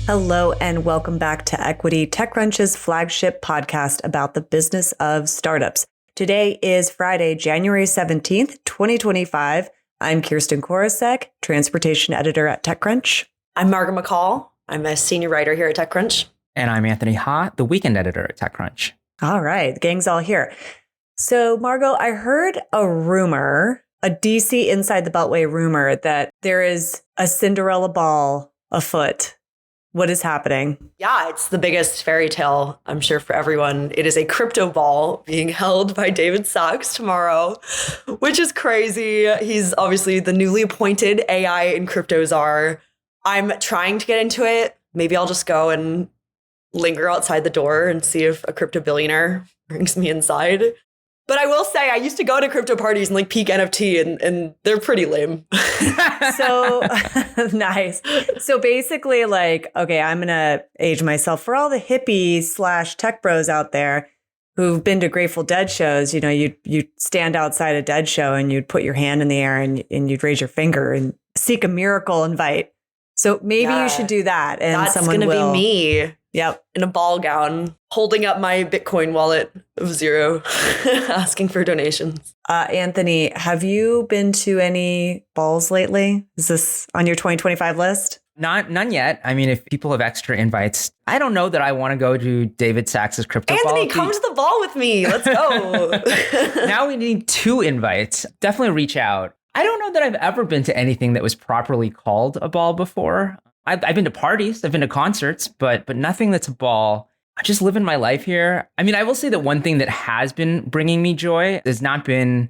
Hello and welcome back to Equity, TechCrunch's flagship podcast about the business of startups. Today is Friday, January 17th, 2025. I'm Kirsten Korosek, transportation editor at TechCrunch. I'm Margaret McCall. I'm a senior writer here at TechCrunch. And I'm Anthony Ha, the weekend editor at TechCrunch. All right, the gang's all here. So, Margot, I heard a rumor, a DC Inside the Beltway rumor, that there is a Cinderella Ball afoot. What is happening? Yeah, it's the biggest fairy tale, I'm sure, for everyone. It is a crypto ball being held by David Sachs tomorrow, which is crazy. He's obviously the newly appointed AI and crypto czar. I'm trying to get into it. Maybe I'll just go and linger outside the door and see if a crypto billionaire brings me inside. But I will say, I used to go to crypto parties and like peak NFT and they're pretty lame. So nice. So basically like, okay, I'm going to age myself. For all the hippie/tech bros out there who've been to Grateful Dead shows, you know, you'd stand outside a Dead show and you'd put your hand in the air and you'd raise your finger and seek a miracle invite. So maybe you should do that. And that's someone will. That's going to be me. Yep. In a ball gown, holding up my Bitcoin wallet of zero, asking for donations. Anthony, have you been to any balls lately? Is this on your 2025 list? None yet. I mean, if people have extra invites, I don't know that I want to go to David Sachs's crypto ball. Anthony, come to the ball with me. Let's go. Now we need 2 invites. Definitely reach out. I don't know that I've ever been to anything that was properly called a ball before. I've been to parties, I've been to concerts, but nothing that's a ball. I just live in my life here. I mean, I will say that one thing that has been bringing me joy has not been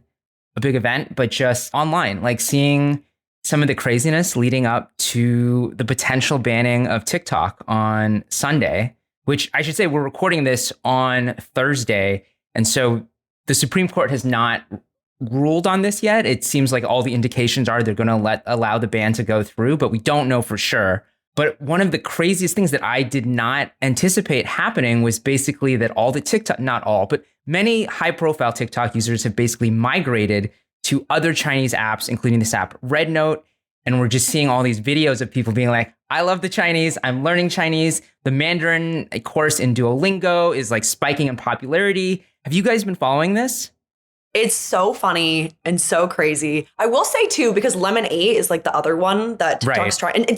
a big event, but just online, like seeing some of the craziness leading up to the potential banning of TikTok on Sunday, which I should say we're recording this on Thursday. And so the Supreme Court has not ruled on this yet. It seems like all the indications are they're going to allow the ban to go through, but we don't know for sure. But one of the craziest things that I did not anticipate happening was basically that all the TikTok, not all, but many high profile TikTok users have basically migrated to other Chinese apps, including this app Red Note. And we're just seeing all these videos of people being like, I love the Chinese, I'm learning Chinese. The Mandarin course in Duolingo is like spiking in popularity. Have you guys been following this? It's so funny and so crazy. I will say too, because Lemon 8 is like the other one that TikTok's trying, and I'm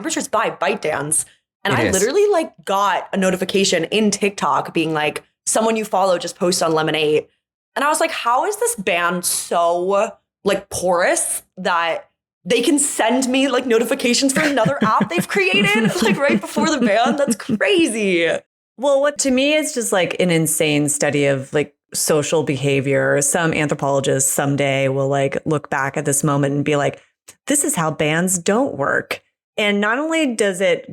pretty sure it's by ByteDance. And I literally like got a notification in TikTok being like, someone you follow just posted on Lemon 8. And I was like, how is this ban so like porous that they can send me like notifications for another app they've created like right before the ban? That's crazy. Well, what to me is just like an insane study of like social behavior. Some anthropologists someday will like look back at this moment and be like, this is how bans don't work. And not only does it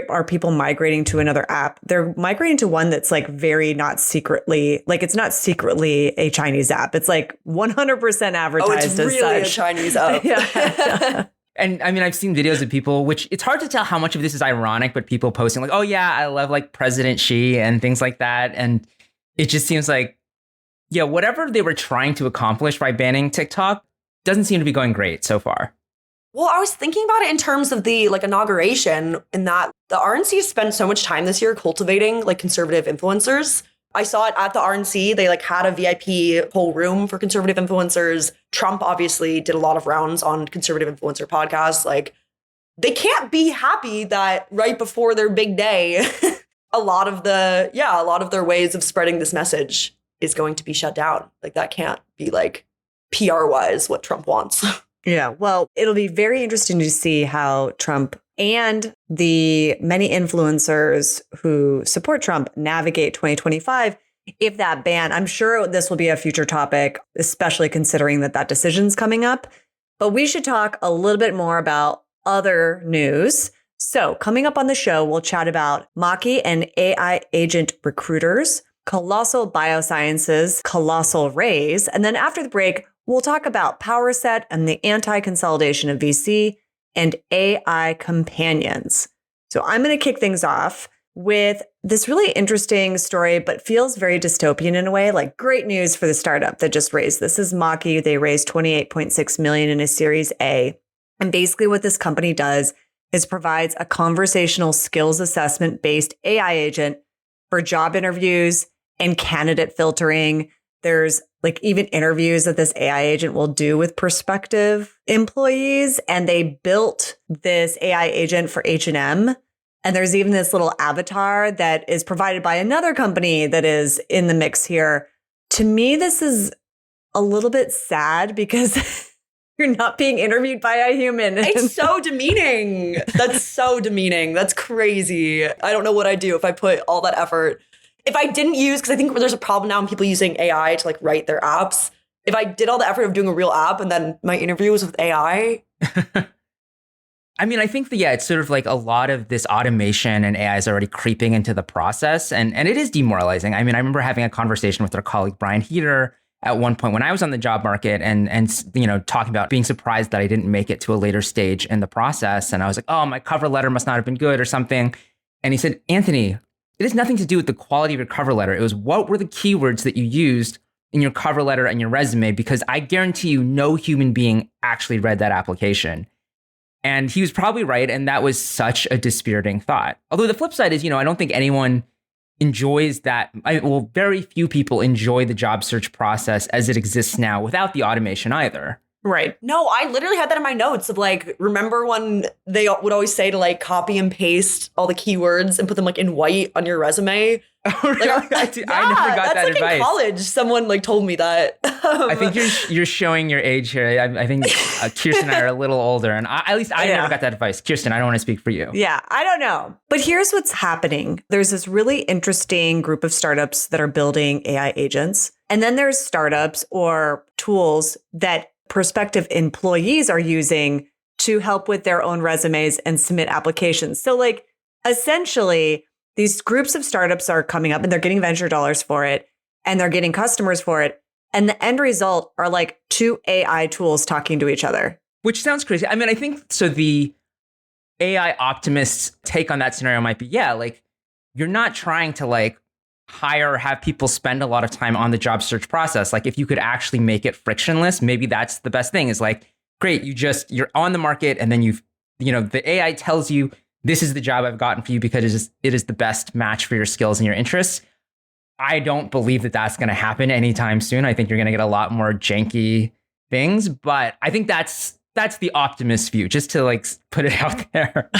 are people migrating to another app, they're migrating to one that's like very not secretly, like it's not secretly a Chinese app. It's like 100% advertised it's really as such. A Chinese app. Yeah. And I mean, I've seen videos of people, which it's hard to tell how much of this is ironic, but people posting like, oh yeah, I love like President Xi and things like that. And it just seems like, yeah, whatever they were trying to accomplish by banning TikTok doesn't seem to be going great so far. Well, I was thinking about it in terms of the like inauguration, in that the RNC spent so much time this year cultivating like conservative influencers. I saw it at the RNC. They like had a VIP whole room for conservative influencers. Trump obviously did a lot of rounds on conservative influencer podcasts. Like they can't be happy that right before their big day, a lot of their ways of spreading this message is going to be shut down. Like that can't be like PR wise what Trump wants. Yeah, well, it'll be very interesting to see how Trump and the many influencers who support Trump navigate 2025. If that ban, I'm sure this will be a future topic, especially considering that decision's coming up. But we should talk a little bit more about other news. So coming up on the show, we'll chat about Mocky and AI agent recruiters, Colossal Biosciences, Colossal Raise. And then after the break, we'll talk about Powerset and the anti-consolidation of VC and AI companions. So I'm going to kick things off. with this really interesting story, but feels very dystopian in a way. Like, great news for the startup that just raised. This is Mocky. They raised 28.6 million in a Series A. And basically what this company does is provides a conversational skills assessment based AI agent for job interviews and candidate filtering. There's like even interviews that this AI agent will do with prospective employees. And they built this AI agent for H&M. And there's even this little avatar that is provided by another company that is in the mix here. To me, this is a little bit sad because you're not being interviewed by a human. It's so demeaning. That's so demeaning. That's crazy. I don't know what I'd do if I put all that effort. If I didn't use, because I think there's a problem now in people using AI to like write their apps. If I did all the effort of doing a real app and then my interview was with AI. I mean, I think that, yeah, it's sort of like a lot of this automation and AI is already creeping into the process. And it is demoralizing. I mean, I remember having a conversation with our colleague, Brian Heater, at one point when I was on the job market and you know, talking about being surprised that I didn't make it to a later stage in the process. And I was like, oh, my cover letter must not have been good or something. And he said, Anthony, it has nothing to do with the quality of your cover letter. It was what were the keywords that you used in your cover letter and your resume, because I guarantee you no human being actually read that application. And he was probably right. And that was such a dispiriting thought. Although the flip side is, you know, I don't think anyone enjoys that. Well, very few people enjoy the job search process as it exists now without the automation either. Right. No, I literally had that in my notes of like, remember when they would always say to like copy and paste all the keywords and put them like in white on your resume? Oh, really? Like, I never got that like advice. In college, someone like told me that. I think you're showing your age here. I think Kirsten and I are a little older, and I never got that advice. Kirsten, I don't want to speak for you. Yeah, I don't know. But here's what's happening. There's this really interesting group of startups that are building AI agents. And then there's startups or tools that prospective employees are using to help with their own resumes and submit applications. So like essentially, these groups of startups are coming up and they're getting venture dollars for it and they're getting customers for it. And the end result are like two AI tools talking to each other. Which sounds crazy. I mean, I think so the AI optimists take on that scenario might be, yeah, like you're not trying to like hire or have people spend a lot of time on the job search process. Like if you could actually make it frictionless, maybe that's the best thing is like, great, you're on the market and then the AI tells you this is the job I've gotten for you because it is the best match for your skills and your interests. I don't believe that that's going to happen anytime soon. I think you're going to get a lot more janky things, but I think that's the optimist view, just to like put it out there.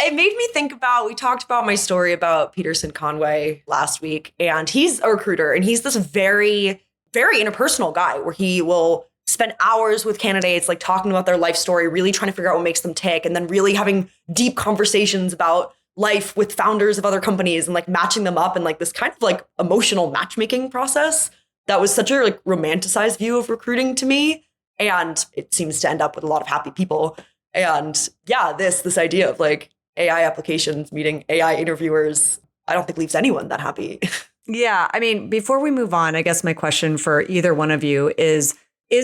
It made me think about, we talked about my story about Peterson Conway last week, and he's a recruiter and he's this very, very interpersonal guy where he will spend hours with candidates, like talking about their life story, really trying to figure out what makes them tick, and then really having deep conversations about life with founders of other companies and like matching them up and like this kind of like emotional matchmaking process. That was such a like romanticized view of recruiting to me. And it seems to end up with a lot of happy people. And yeah, this idea of like AI applications meeting AI interviewers, I don't think leaves anyone that happy. Yeah. I mean, before we move on, I guess my question for either one of you is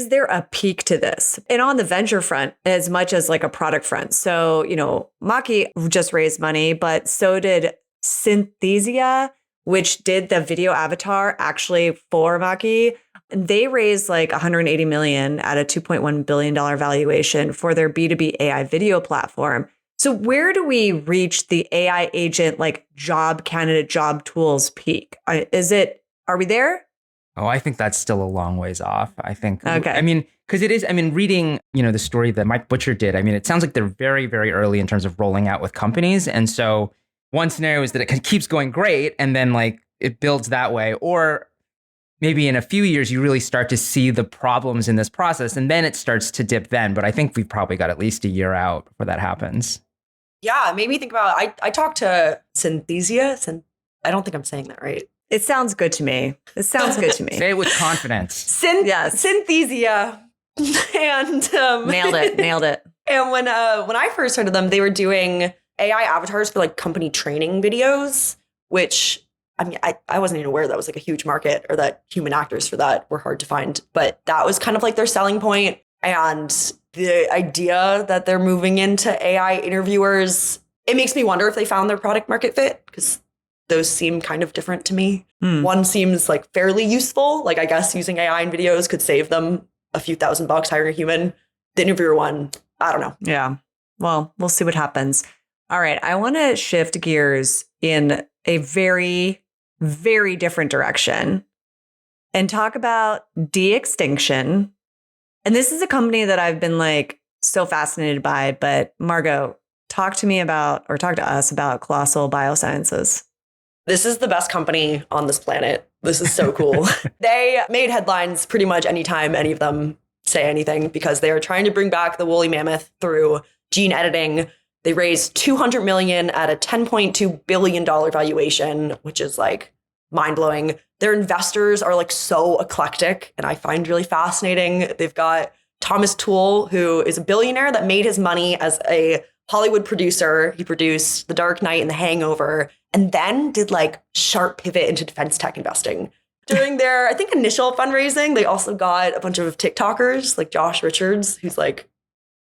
there a peak to this? And on the venture front, as much as like a product front. So, you know, Mocky just raised money, but so did Synthesia, which did the video avatar actually for Mocky. They raised like 180 million at a $2.1 billion valuation for their B2B AI video platform. So where do we reach the AI agent, like job candidate, job tools peak? Are we there? Oh, I think that's still a long ways off. I think, okay. I mean, because it is, I mean, reading, the story that Mike Butcher did, I mean, it sounds like they're very, very early in terms of rolling out with companies. And so one scenario is that it keeps going great and then like it builds that way. Or maybe in a few years, you really start to see the problems in this process and then it starts to dip then. But I think we've probably got at least a year out before that happens. Yeah, it made me think about, I talked to Synthesia. I don't think I'm saying that right. It sounds good to me. It sounds good to me. Say it with confidence. Yes. Synthesia. And nailed it. And when I first heard of them, they were doing AI avatars for like company training videos, which I mean, I wasn't even aware that was like a huge market or that human actors for that were hard to find. But that was kind of like their selling point. And the idea that they're moving into AI interviewers, it makes me wonder if they found their product market fit, because those seem kind of different to me. Hmm. One seems like fairly useful. Like, I guess using AI in videos could save them a few $1,000 hiring a human. The interviewer one, I don't know. Yeah. Well, we'll see what happens. All right. I want to shift gears in a very, very different direction and talk about Extinction. And this is a company that I've been like so fascinated by. But Margot, talk to us about Colossal Biosciences. This is the best company on this planet. This is so cool. They made headlines pretty much anytime any of them say anything because they are trying to bring back the woolly mammoth through gene editing. They raised $200 million at a $10.2 billion valuation, which is like mind-blowing. Their investors are like so eclectic and I find really fascinating. They've got Thomas Tull, who is a billionaire that made his money as a Hollywood producer. He produced The Dark Knight and The Hangover, and then did like sharp pivot into defense tech investing. During their, I think, initial fundraising, they also got a bunch of TikTokers like Josh Richards, who's like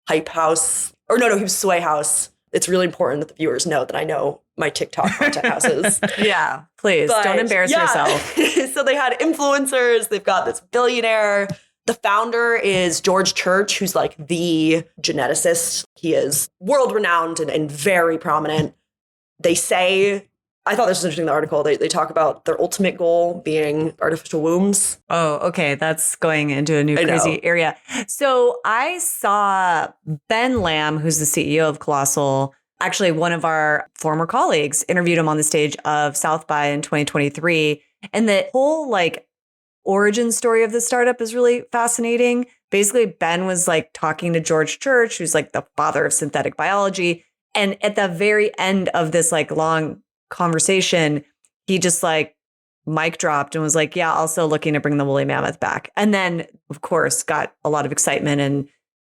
Hype House, or no, he was Sway House. It's really important that the viewers know that I know my TikTok content houses. Yeah, please don't embarrass yourself. So they had influencers. They've got this billionaire. The founder is George Church, who's like the geneticist. He is world renowned and very prominent. They say, I thought this was interesting in the article, they talk about their ultimate goal being artificial wombs. Oh, okay. That's going into a new crazy area. So I saw Ben Lamb, who's the CEO of Colossal. Actually, one of our former colleagues interviewed him on the stage of South by in 2023. And the whole like origin story of the startup is really fascinating. Basically, Ben was like talking to George Church, who's like the father of synthetic biology. And at the very end of this like long conversation, he just like mic dropped and was like, yeah, also looking to bring the woolly mammoth back. And then, of course, got a lot of excitement.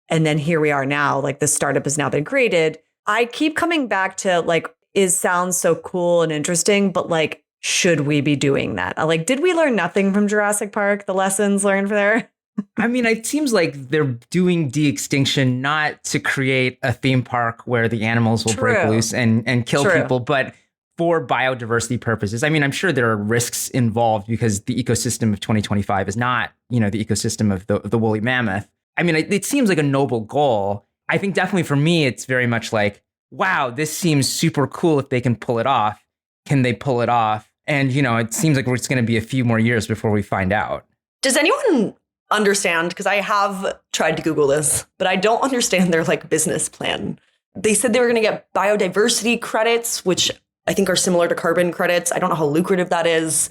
And then here we are now, like the startup has now been created. I keep coming back to like, sounds so cool and interesting, but like, should we be doing that? Like, did we learn nothing from Jurassic Park? The lessons learned from there? I mean, it seems like they're doing de-extinction not to create a theme park where the animals will break loose and kill people, but for biodiversity purposes. I mean, I'm sure there are risks involved because the ecosystem of 2025 is not, the ecosystem of the woolly mammoth. I mean, it seems like a noble goal. I think definitely for me, it's very much like, wow, this seems super cool if they can pull it off. Can they pull it off? And, it seems like it's going to be a few more years before we find out. Does anyone understand? Because I have tried to Google this, but I don't understand their like business plan. They said they were going to get biodiversity credits, which I think are similar to carbon credits. I don't know how lucrative that is.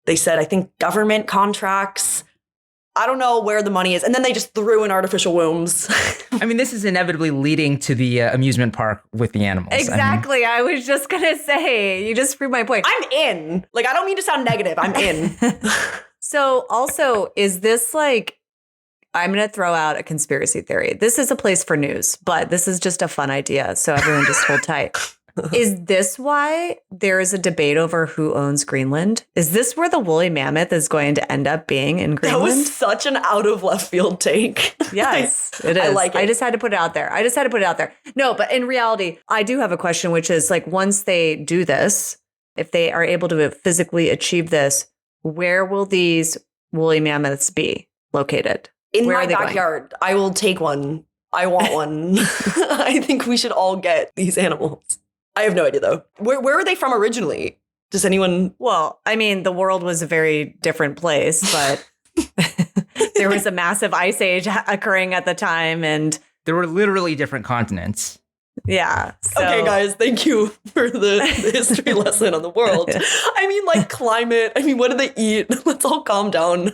They said, I think government contracts. I don't know where the money is. And then they just threw in artificial wombs. I mean, this is inevitably leading to the amusement park with the animals. Exactly. I was just going to say, you just proved my point. I'm in. Like, I don't mean to sound negative. I'm in. So also, is this like, I'm going to throw out a conspiracy theory. This is a place for news, but this is just a fun idea. So everyone just hold tight. Is this why there is a debate over who owns Greenland? Is this where the woolly mammoth is going to end up being in Greenland? That was such an out of left field take. Yes, it is. I like it. I just had to put it out there. No, but in reality, I do have a question, which is like, once they do this, if they are able to physically achieve this, where will these woolly mammoths be located? In my backyard. Going? I will take one. I want one. I think we should all get these animals. I have no idea, though. Where are they from originally? Does anyone? Well, I mean, the world was a very different place, but there was a massive ice age occurring at the time. And there were literally different continents. Yeah. So. Okay, guys, thank you for the history lesson on the world. I mean, like climate. I mean, what do they eat? Let's all calm down.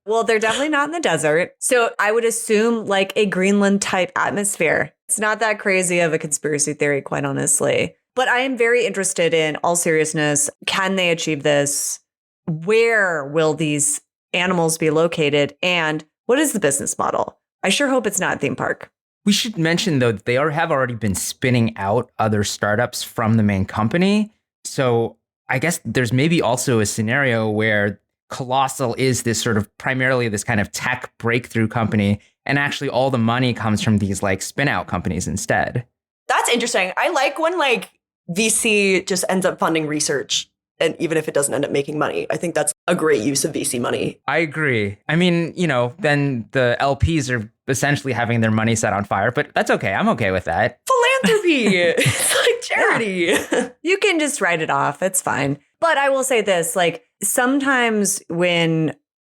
Well, they're definitely not in the desert. So I would assume like a Greenland type atmosphere. It's not that crazy of a conspiracy theory, quite honestly. But I am very interested in all seriousness. Can they achieve this? Where will these animals be located? And what is the business model? I sure hope it's not a theme park. We should mention, though, that they have already been spinning out other startups from the main company. So I guess there's maybe also a scenario where Colossal is this sort of primarily this kind of tech breakthrough company. And actually all the money comes from these like spin out companies instead. That's interesting. I like when like VC just ends up funding research. And even if it doesn't end up making money, I think that's a great use of VC money. I agree. I mean, then the LPs are essentially having their money set on fire, but that's okay. I'm okay with that. Philanthropy. It's like charity. Yeah. You can just write it off. It's fine. But I will say this, like sometimes when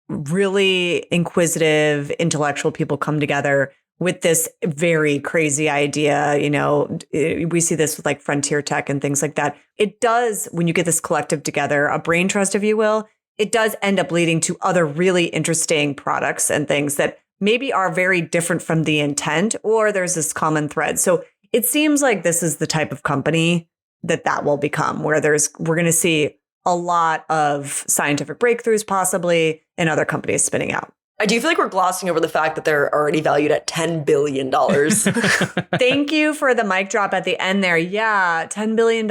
really inquisitive intellectual people come together with this very crazy idea, we see this with like frontier tech and things like that. It does, when you get this collective together, a brain trust, if you will, it does end up leading to other really interesting products and things that maybe are very different from the intent, or there's this common thread. So it seems like this is the type of company that will become, where we're going to see a lot of scientific breakthroughs possibly and other companies spinning out. I do feel like we're glossing over the fact that they're already valued at $10 billion. Thank you for the mic drop at the end there. Yeah, $10 billion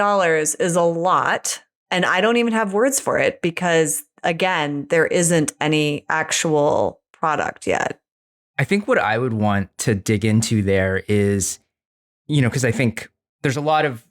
is a lot. And I don't even have words for it because, again, there isn't any actual product yet. I think what I would want to dig into there is, because I think there's a lot of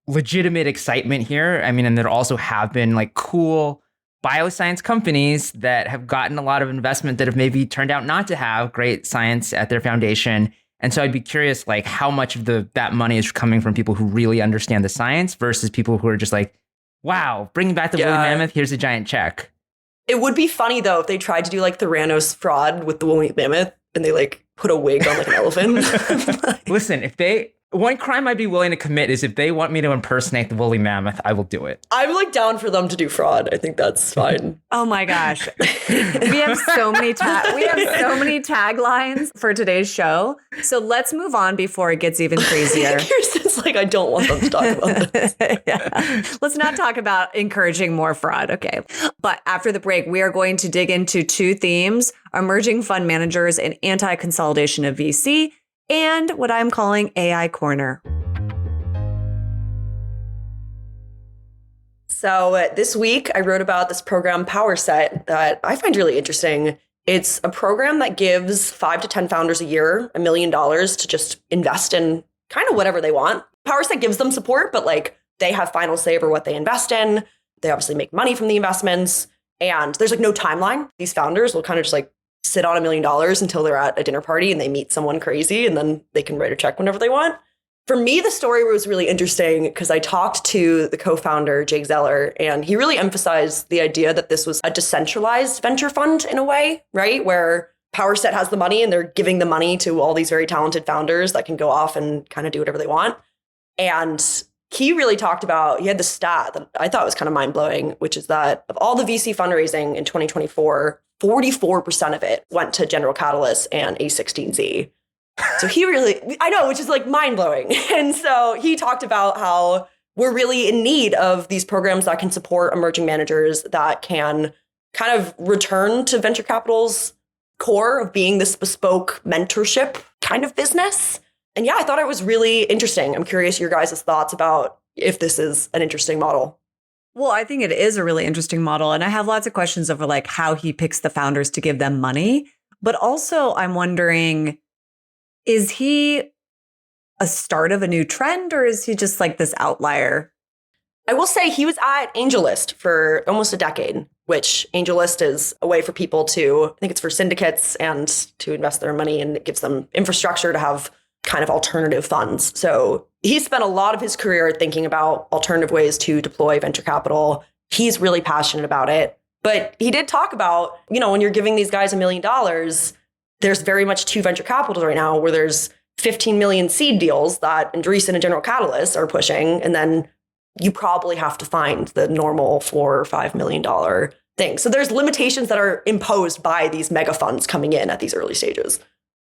legitimate excitement here. I mean, and there also have been like cool bioscience companies that have gotten a lot of investment that have maybe turned out not to have great science at their foundation. And so I'd be curious, like how much of that money is coming from people who really understand the science versus people who are just like, wow, bringing back the woolly mammoth, here's a giant check. It would be funny though if they tried to do like Theranos fraud with the woolly mammoth and they like put a wig on like an elephant. Listen, one crime I'd be willing to commit is if they want me to impersonate the woolly mammoth, I will do it. I'm like down for them to do fraud. I think that's fine. Oh my gosh. We have so many taglines for today's show. So let's move on before it gets even crazier. Kirsten's like, I don't want them to talk about this. Yeah. Let's not talk about encouraging more fraud. Okay. But after the break, we are going to dig into two themes: emerging fund managers and anti-consolidation of VC, and what I'm calling AI Corner. So this week, I wrote about this program, Powerset, that I find really interesting. It's a program that gives 5 to 10 founders a year $1 million to just invest in kind of whatever they want. Powerset gives them support, but like they have final say over what they invest in. They obviously make money from the investments. And there's like no timeline. These founders will kind of just like sit on $1 million until they're at a dinner party and they meet someone crazy and then they can write a check whenever they want. For me, the story was really interesting because I talked to the co-founder, Jake Zeller, and he really emphasized the idea that this was a decentralized venture fund in a way, right? Where Powerset has the money and they're giving the money to all these very talented founders that can go off and kind of do whatever they want. And he really talked about, he had the stat that I thought was kind of mind-blowing, which is that of all the VC fundraising in 2024, 44% of it went to General Catalyst and A16Z. So he really, I know, which is like mind-blowing. And so he talked about how we're really in need of these programs that can support emerging managers that can kind of return to venture capital's core of being this bespoke mentorship kind of business. And yeah, I thought it was really interesting. I'm curious your guys' thoughts about if this is an interesting model. Well, I think it is a really interesting model. And I have lots of questions over like how he picks the founders to give them money. But also I'm wondering, is he a start of a new trend or is he just like this outlier? I will say he was at AngelList for almost a decade, which AngelList is a way for people to, I think it's for syndicates and to invest their money, and it gives them infrastructure to have kind of alternative funds. So he spent a lot of his career thinking about alternative ways to deploy venture capital. He's really passionate about it. But he did talk about, when you're giving these guys $1 million, there's very much two venture capitals right now where there's 15 million seed deals that Andreessen and General Catalyst are pushing. And then you probably have to find the normal $4 or $5 million thing. So there's limitations that are imposed by these mega funds coming in at these early stages.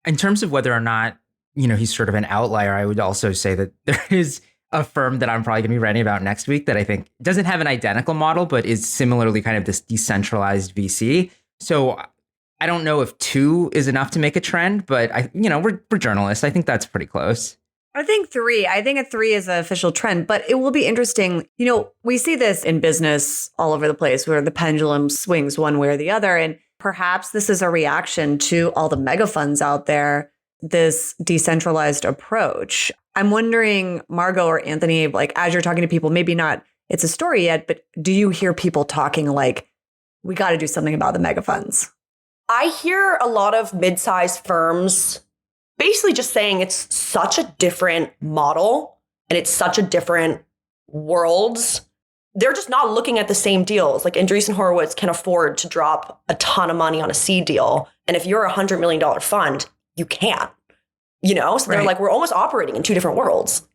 In terms of whether or not, he's sort of an outlier, I would also say that there is a firm that I'm probably going to be writing about next week that I think doesn't have an identical model, but is similarly kind of this decentralized VC. So I don't know if 2 is enough to make a trend, but we're journalists. I think that's pretty close. I think 3. I think a 3 is an official trend, but it will be interesting. We see this in business all over the place where the pendulum swings one way or the other. And perhaps this is a reaction to all the mega funds out there, this decentralized approach. I'm wondering, Margot or Anthony, like as you're talking to people, maybe not it's a story yet, but do you hear people talking like, we got to do something about the mega funds? I hear a lot of mid-sized firms basically just saying it's such a different model and it's such a different world. They're just not looking at the same deals. Like Andreessen Horowitz can afford to drop a ton of money on a seed deal. And if you're a $100 million fund, you can't, So they're like, we're almost operating in two different worlds.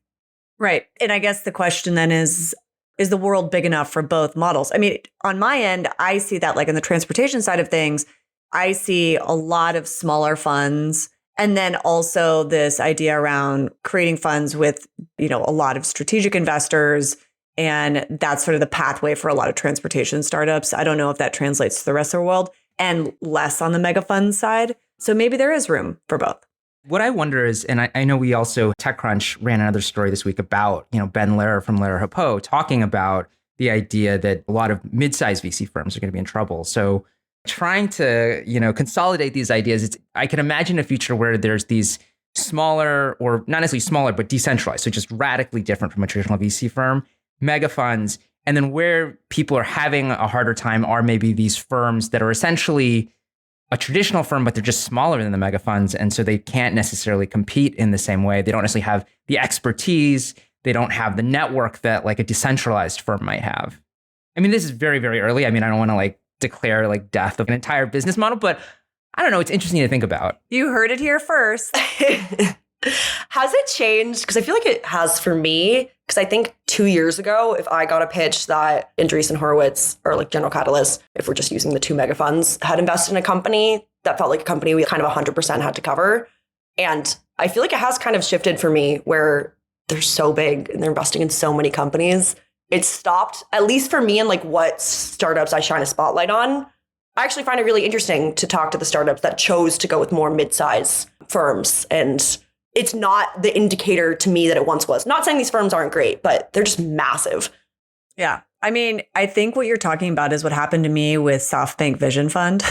Right. And I guess the question then is the world big enough for both models? I mean, on my end, I see that like in the transportation side of things, I see a lot of smaller funds. And then also this idea around creating funds with, a lot of strategic investors. And that's sort of the pathway for a lot of transportation startups. I don't know if that translates to the rest of the world, and less on the mega fund side. So maybe there is room for both. What I wonder is, and I know we also, TechCrunch ran another story this week about, Ben Lehrer from Lehrer Hippo talking about the idea that a lot of mid-sized VC firms are going to be in trouble. So trying to, consolidate these ideas, I can imagine a future where there's these smaller, or not necessarily smaller, but decentralized, so just radically different from a traditional VC firm, mega funds, and then where people are having a harder time are maybe these firms that are essentially a traditional firm, but they're just smaller than the mega funds. And so they can't necessarily compete in the same way. They don't necessarily have the expertise. They don't have the network that like a decentralized firm might have. I mean, this is very, very early. I mean, I don't want to like declare like death of an entire business model, but I don't know. It's interesting to think about. You heard it here first. Has it changed? Because I feel like it has for me. Because I think 2 years ago, if I got a pitch that Andreessen Horowitz or like General Catalyst, if we're just using the two mega funds, had invested in a company, that felt like a company we kind of 100% had to cover. And I feel like it has kind of shifted for me where they're so big and they're investing in so many companies. It stopped, at least for me, and like what startups I shine a spotlight on. I actually find it really interesting to talk to the startups that chose to go with more mid-size firms. And it's not the indicator to me that it once was. Not saying these firms aren't great, but they're just massive. Yeah. I mean, I think what you're talking about is what happened to me with SoftBank Vision Fund.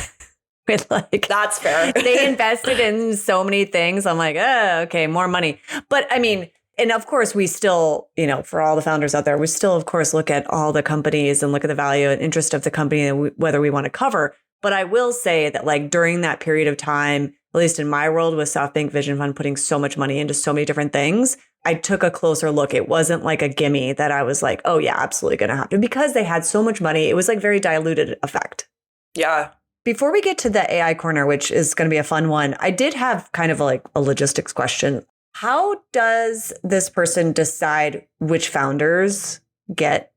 With like, that's fair. They invested in so many things. I'm like, oh, okay, more money. But I mean, and of course, we still, for all the founders out there, we still, of course, look at all the companies and look at the value and interest of the company and whether we want to cover. But I will say that like during that period of time, at least in my world, with SoftBank Vision Fund putting so much money into so many different things, I took a closer look. It wasn't like a gimme that I was like, oh yeah, absolutely going to have to, because they had so much money. It was like very diluted effect. Yeah. Before we get to the AI corner, which is going to be a fun one, I did have kind of like a logistics question. How does this person decide which founders get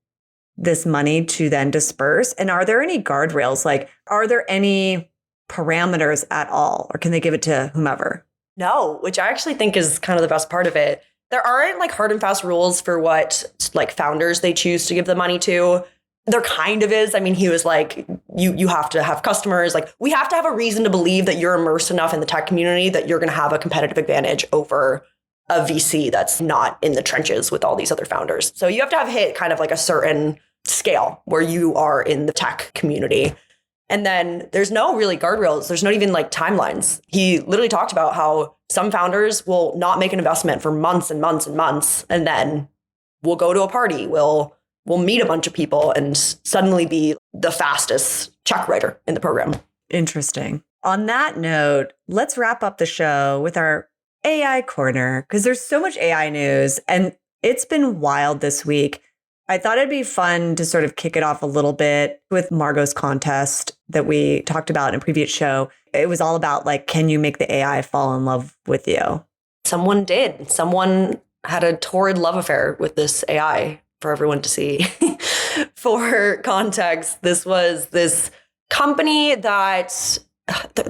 this money to then disperse? And are there any guardrails? Like, are there any parameters at all? Or can they give it to whomever? No, which I actually think is kind of the best part of it. There aren't like hard and fast rules for what like founders they choose to give the money to. There kind of is. I mean, he was like, you have to have customers. Like, we have to have a reason to believe that you're immersed enough in the tech community that you're going to have a competitive advantage over a VC that's not in the trenches with all these other founders. So you have to have hit kind of like a certain scale where you are in the tech community. And then there's no really guardrails. There's not even like timelines. He literally talked about how some founders will not make an investment for months and months and months. And then we'll go to a party. We'll meet a bunch of people and suddenly be the fastest check writer in the program. Interesting. On that note, let's wrap up the show with our AI corner, because there's so much AI news and it's been wild this week. I thought it'd be fun to sort of kick it off a little bit with Margot's contest that we talked about in a previous show. It was all about like, can you make the AI fall in love with you? Someone did. Someone had a torrid love affair with this AI for everyone to see. For context, this was this company that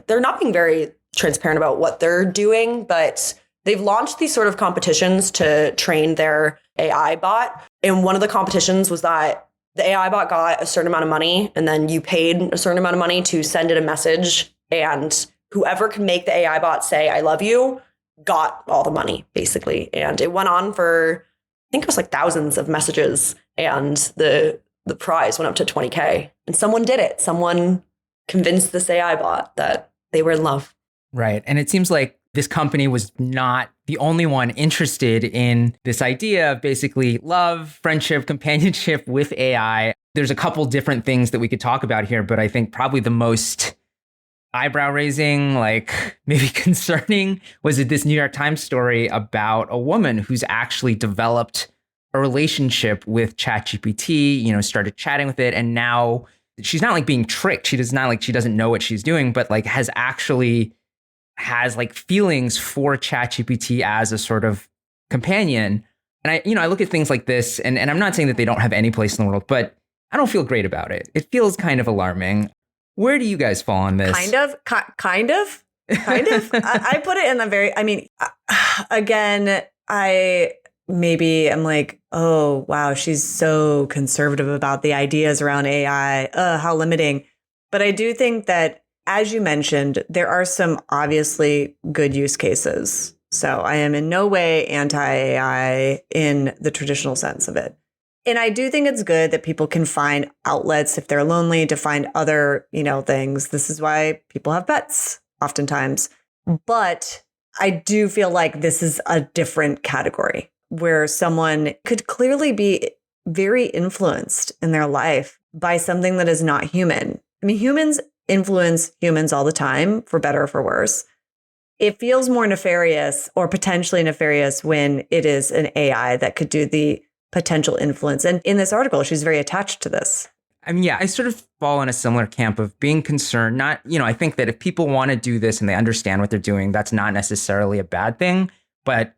they're not being very transparent about what they're doing, but they've launched these sort of competitions to train their AI bot. And one of the competitions was that the AI bot got a certain amount of money, and then you paid a certain amount of money to send it a message. And whoever could make the AI bot say, I love you, got all the money, basically. And it went on for, I think it was like thousands of messages. And the prize went up to 20K. And someone did it. Someone convinced this AI bot that they were in love. Right. And it seems like this company was not the only one interested in this idea of basically love, friendship, companionship with AI. There's a couple different things that we could talk about here, but I think probably the most eyebrow raising, like maybe concerning, was this New York Times story about a woman who's actually developed a relationship with ChatGPT, started chatting with it. And now she's not like being tricked. She doesn't know what she's doing, but like has like feelings for ChatGPT as a sort of companion. And I look at things like this and I'm not saying that they don't have any place in the world, but I don't feel great about it. It feels kind of alarming. Where do you guys fall on this? Kind of. I put it in the very, again, maybe I'm like, oh, wow, she's so conservative about the ideas around AI. How limiting. But I do think that, as you mentioned, there are some obviously good use cases. So I am in no way anti-AI in the traditional sense of it. And I do think it's good that people can find outlets if they're lonely to find other, things. This is why people have pets oftentimes. But I do feel like this is a different category where someone could clearly be very influenced in their life by something that is not human. I mean, humans influence humans all the time, for better or for worse. It feels more nefarious or potentially nefarious when it is an AI that could do the potential influence. And in this article, she's very attached to this. I mean, yeah, I sort of fall in a similar camp of being concerned. I think that if people want to do this and they understand what they're doing, that's not necessarily a bad thing. But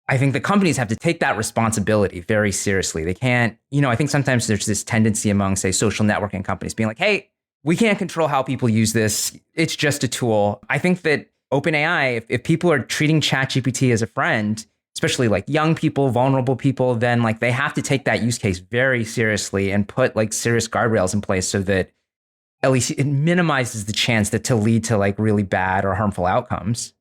I think the companies have to take that responsibility very seriously. They can't, I think sometimes there's this tendency among, say, social networking companies being like, hey, we can't control how people use this. It's just a tool. I think that OpenAI, if people are treating ChatGPT as a friend, especially like young people, vulnerable people, then like they have to take that use case very seriously and put like serious guardrails in place so that at least it minimizes the chance that to lead to like really bad or harmful outcomes.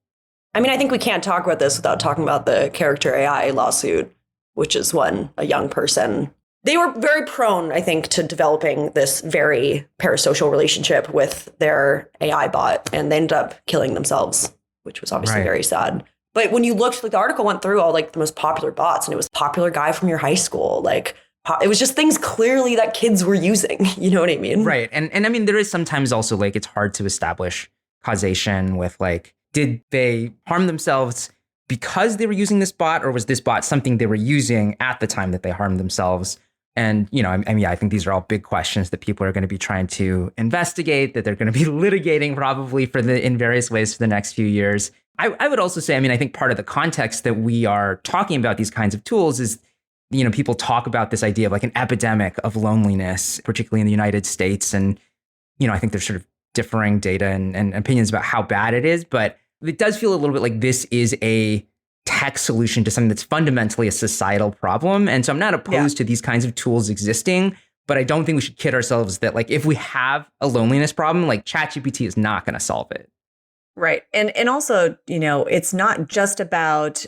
I mean, I think we can't talk about this without talking about the character AI lawsuit, which is when a young person, they were very prone, I think, to developing this very parasocial relationship with their AI bot, and they ended up killing themselves, which was obviously very sad. But when you looked, like the article went through all like the most popular bots, and it was popular guy from your high school. Like it was just things clearly that kids were using. You know what I mean? Right. And I mean, there is sometimes also like it's hard to establish causation with like, did they harm themselves because they were using this bot, or was this bot something they were using at the time that they harmed themselves? And, I think these are all big questions that people are going to be trying to investigate, that they're going to be litigating probably in various ways for the next few years. I would also say, I think part of the context that we are talking about these kinds of tools is, people talk about this idea of like an epidemic of loneliness, particularly in the United States. And, I think there's sort of differing data and opinions about how bad it is, but it does feel a little bit like this is a tech solution to something that's fundamentally a societal problem. And so I'm not opposed to these kinds of tools existing, but I don't think we should kid ourselves that like if we have a loneliness problem, like ChatGPT is not going to solve it. Right. And also, it's not just about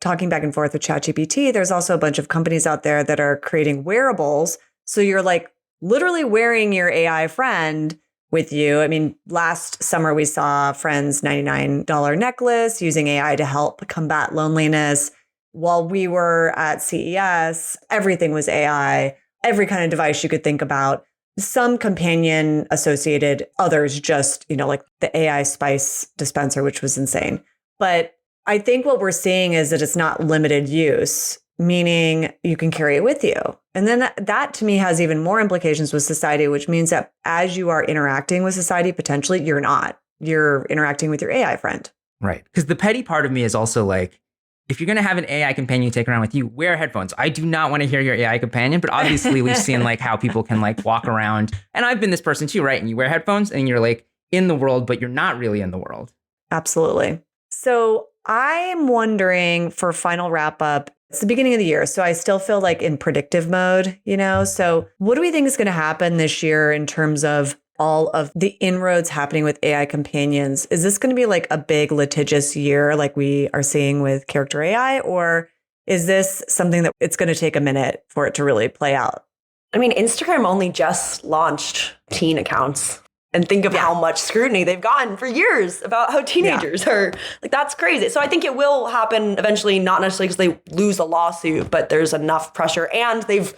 talking back and forth with ChatGPT. There's also a bunch of companies out there that are creating wearables. So you're like literally wearing your AI friend with you. I mean, last summer we saw Friend's $99 necklace using AI to help combat loneliness. While we were at CES, everything was AI, every kind of device you could think about. Some companion associated, others just, like the AI spice dispenser, which was insane. But I think what we're seeing is that it's not limited use, meaning you can carry it with you. And then that to me has even more implications with society, which means that as you are interacting with society, potentially you're interacting with your AI friend. Right. Because the petty part of me is also like, if you're going to have an AI companion you take around with you, wear headphones. I do not want to hear your AI companion, but obviously we've seen like how people can like walk around. And I've been this person too, right? And you wear headphones and you're like in the world, but you're not really in the world. Absolutely. So I'm wondering for final wrap up, it's the beginning of the year, so I still feel like in predictive mode, So what do we think is going to happen this year in terms of all of the inroads happening with AI companions? Is this going to be like a big litigious year like we are seeing with character AI? Or is this something that it's going to take a minute for it to really play out? I mean, Instagram only just launched teen accounts. And think of how much scrutiny they've gotten for years about how teenagers are. Like, that's crazy. So I think it will happen eventually, not necessarily because they lose a lawsuit, but there's enough pressure and they've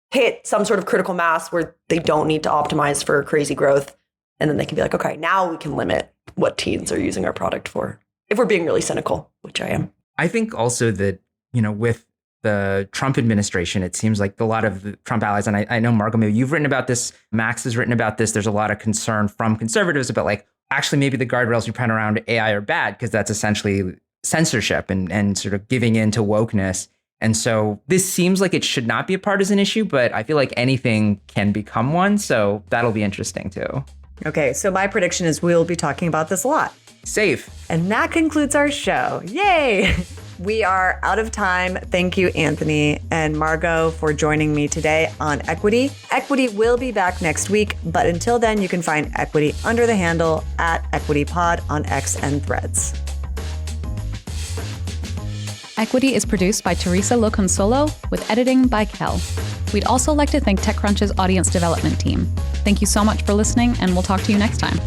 hit some sort of critical mass where they don't need to optimize for crazy growth. And then they can be like, okay, now we can limit what teens are using our product for. If we're being really cynical, which I am. I think also that, with the Trump administration, it seems like a lot of the Trump allies, and I know, Margot, maybe you've written about this, Max has written about this, there's a lot of concern from conservatives about like, actually maybe the guardrails we put around AI are bad because that's essentially censorship and sort of giving in to wokeness. And so this seems like it should not be a partisan issue, but I feel like anything can become one. So that'll be interesting too. Okay, so my prediction is we'll be talking about this a lot. Safe. And that concludes our show. Yay! We are out of time. Thank you, Anthony and Margot, for joining me today on Equity. Equity will be back next week, but until then, you can find Equity under the handle @EquityPod on X and Threads. Equity is produced by Theresa Loconsolo with editing by Kell. We'd also like to thank TechCrunch's audience development team. Thank you so much for listening, and we'll talk to you next time.